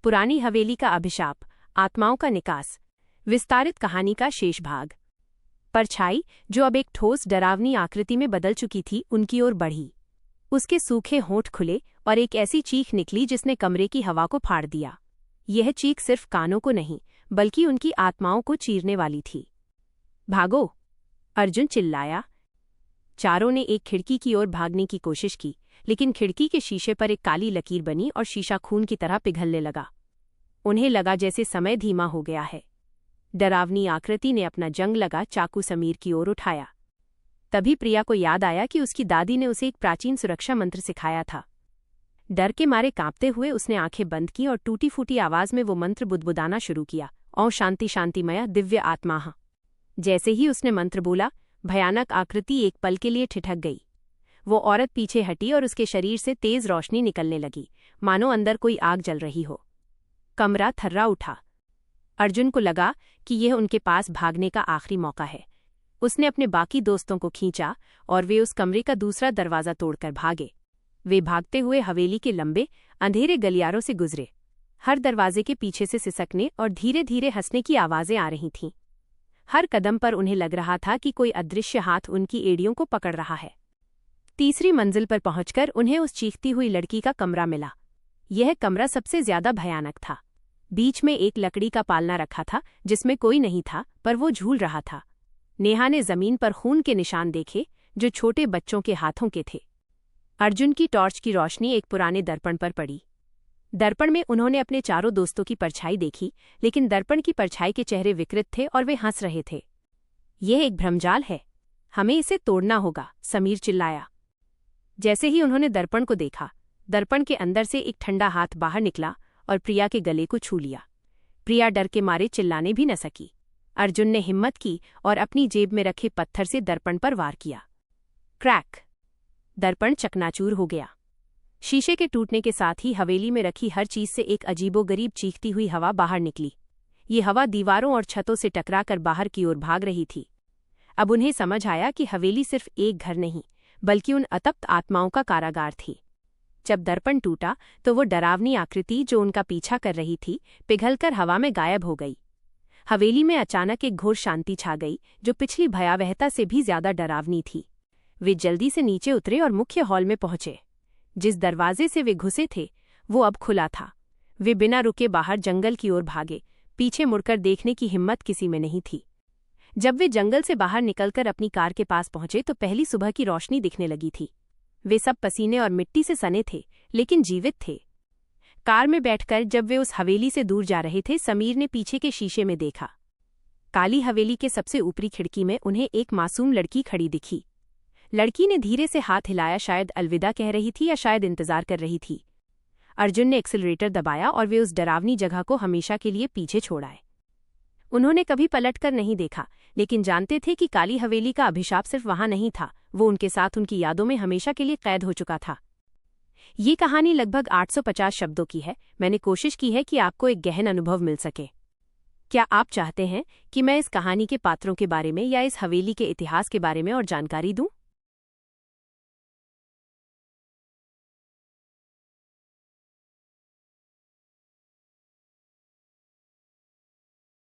पुरानी हवेली का अभिशाप, आत्माओं का निकास। विस्तारित कहानी का शेष भाग। परछाई, जो अब एक ठोस डरावनी आकृति में बदल चुकी थी, उनकी ओर बढ़ी। उसके सूखे होंठ खुले और एक ऐसी चीख निकली जिसने कमरे की हवा को फाड़ दिया। यह चीख सिर्फ कानों को नहीं, बल्कि उनकी आत्माओं को चीरने वाली थी। भागो! अर्जुन चिल्लाया। चारों ने एक खिड़की की ओर भागने की कोशिश की, लेकिन खिड़की के शीशे पर एक काली लकीर बनी और शीशा खून की तरह पिघलने लगा। उन्हें लगा जैसे समय धीमा हो गया है। डरावनी आकृति ने अपना जंग लगा चाकू समीर की ओर उठाया। तभी प्रिया को याद आया कि उसकी दादी ने उसे एक प्राचीन सुरक्षा मंत्र सिखाया था। डर के मारे कांपते हुए उसने आंखें बंद की और टूटी फूटी आवाज में वो मंत्र बुदबुदाना शुरू किया। ओं शांति शांतिमया दिव्य आत्माः। जैसे ही उसने मंत्र बोला, भयानक आकृति एक पल के लिए ठिठक गई। वो औरत पीछे हटी और उसके शरीर से तेज रोशनी निकलने लगी, मानो अंदर कोई आग जल रही हो। कमरा थर्रा उठा। अर्जुन को लगा कि यह उनके पास भागने का आखिरी मौका है। उसने अपने बाकी दोस्तों को खींचा और वे उस कमरे का दूसरा दरवाज़ा तोड़कर भागे। वे भागते हुए हवेली के लंबे अंधेरे गलियारों से गुजरे। हर दरवाजे के पीछे से सिसकने और धीरे धीरे हंसने की आवाज़ें आ रही थीं। हर कदम पर उन्हें लग रहा था कि कोई अदृश्य हाथ उनकी एड़ियों को पकड़ रहा है। तीसरी मंजिल पर पहुंचकर उन्हें उस चीखती हुई लड़की का कमरा मिला। यह कमरा सबसे ज्यादा भयानक था। बीच में एक लकड़ी का पालना रखा था जिसमें कोई नहीं था, पर वो झूल रहा था। नेहा ने जमीन पर खून के निशान देखे जो छोटे बच्चों के हाथों के थे। अर्जुन की टॉर्च की रोशनी एक पुराने दर्पण पर पड़ी। दर्पण में उन्होंने अपने चारों दोस्तों की परछाई देखी, लेकिन दर्पण की परछाई के चेहरे विकृत थे और वे हंस रहे थे। यह एक भ्रमजाल है, हमें इसे तोड़ना होगा, समीर चिल्लाया। जैसे ही उन्होंने दर्पण को देखा, दर्पण के अंदर से एक ठंडा हाथ बाहर निकला और प्रिया के गले को छू लिया। प्रिया डर के मारे चिल्लाने भी न सकी। अर्जुन ने हिम्मत की और अपनी जेब में रखे पत्थर से दर्पण पर वार किया। क्रैक! दर्पण चकनाचूर हो गया। शीशे के टूटने के साथ ही हवेली में रखी हर चीज से एक अजीबोगरीब चीखती हुई हवा बाहर निकली। ये हवा दीवारों और छतों से टकराकर बाहर की ओर भाग रही थी। अब उन्हें समझ आया कि हवेली सिर्फ एक घर नहीं, बल्कि उन अतप्त आत्माओं का कारागार थी। जब दर्पण टूटा तो वो डरावनी आकृति जो उनका पीछा कर रही थी, पिघलकर हवा में गायब हो गई। हवेली में अचानक एक घोर शांति छा गई, जो पिछली भयावहता से भी ज्यादा डरावनी थी। वे जल्दी से नीचे उतरे और मुख्य हॉल में पहुंचे। जिस दरवाजे से वे घुसे थे, वो अब खुला था। वे बिना रुके बाहर जंगल की ओर भागे। पीछे मुड़कर देखने की हिम्मत किसी में नहीं थी। जब वे जंगल से बाहर निकलकर अपनी कार के पास पहुंचे तो पहली सुबह की रोशनी दिखने लगी थी। वे सब पसीने और मिट्टी से सने थे, लेकिन जीवित थे। कार में बैठकर जब वे उस हवेली से दूर जा रहे थे, समीर ने पीछे के शीशे में देखा। काली हवेली के सबसे ऊपरी खिड़की में उन्हें एक मासूम लड़की खड़ी दिखी। लड़की ने धीरे से हाथ हिलाया, शायद अलविदा कह रही थी या शायद इंतजार कर रही थी। अर्जुन ने एक्सीलरेटर दबाया और वे उस डरावनी जगह को हमेशा के लिए पीछे छोड़ आए। उन्होंने कभी पलटकर नहीं देखा, लेकिन जानते थे कि काली हवेली का अभिशाप सिर्फ वहां नहीं था, वो उनके साथ उनकी यादों में हमेशा के लिए कैद हो चुका था। ये कहानी लगभग 850 शब्दों की है। मैंने कोशिश की है कि आपको एक गहन अनुभव मिल सके। क्या आप चाहते हैं कि मैं इस कहानी के पात्रों के बारे में या इस हवेली के इतिहास के बारे में और जानकारी दूं?